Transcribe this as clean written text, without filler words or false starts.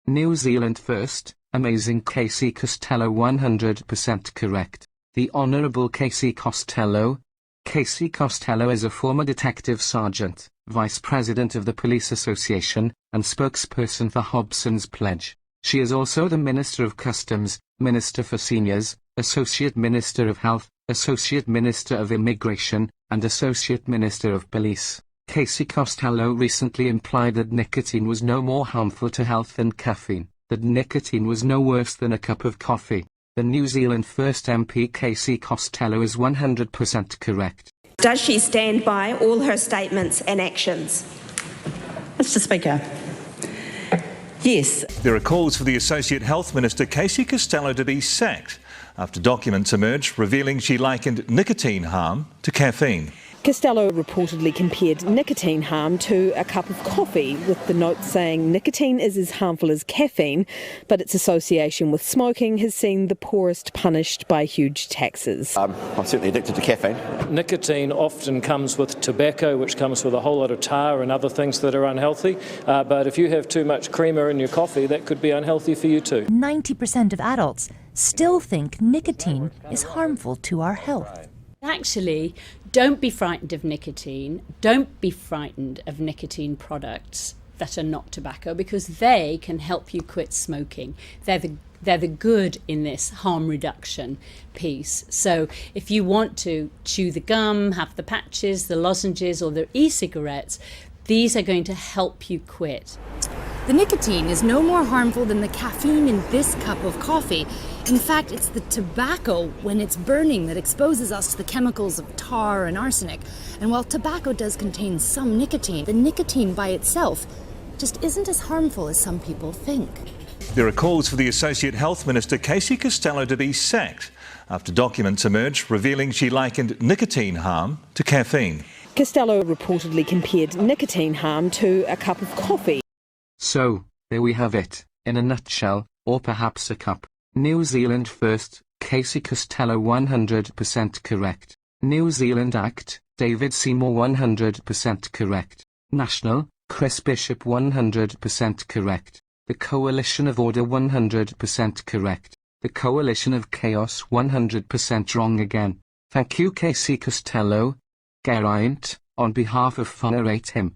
New Zealand first, amazing Casey Costello 100% correct. The Honourable Casey Costello. Casey Costello is a former detective sergeant, vice president of the Police Association, and spokesperson for Hobson's Pledge. She is also the Minister of Customs, Minister for Seniors, Associate Minister of Health, Associate Minister of Immigration, and Associate Minister of Police. Casey Costello recently implied that nicotine was no more harmful to health than caffeine, that nicotine was no worse than a cup of coffee. The New Zealand First MP Casey Costello is 100% correct. Does she stand by all her statements and actions? Mr. Speaker, yes. There are calls for the Associate Health Minister Casey Costello to be sacked after documents emerged revealing she likened nicotine harm to caffeine. Costello reportedly compared nicotine harm to a cup of coffee, with the note saying nicotine is as harmful as caffeine, but its association with smoking has seen the poorest punished by huge taxes. I'm certainly addicted to caffeine. Nicotine often comes with tobacco, which comes with a whole lot of tar and other things that are unhealthy, but if you have too much creamer in your coffee, that could be unhealthy for you too. 90% of adults still think nicotine is harmful to our health. Actually, don't be frightened of nicotine. Don't be frightened of nicotine products that are not tobacco, because they can help you quit smoking. They're the good in this harm reduction piece. So if you want to chew the gum, have the patches, the lozenges, or the e-cigarettes, these are going to help you quit. The nicotine is no more harmful than the caffeine in this cup of coffee. In fact, it's the tobacco when it's burning that exposes us to the chemicals of tar and arsenic. And while tobacco does contain some nicotine, the nicotine by itself just isn't as harmful as some people think. There are calls for the Associate Health Minister Casey Costello to be sacked after documents emerged revealing she likened nicotine harm to caffeine. Costello reportedly compared nicotine harm to a cup of coffee. So, there we have it, in a nutshell, or perhaps a cup. New Zealand first, Casey Costello 100% correct. New Zealand Act, David Seymour 100% correct. National, Chris Bishop 100% correct. The Coalition of Order 100% correct. The Coalition of Chaos 100% wrong again. Thank you Casey Costello. Geraint, on behalf of WhangareiTim.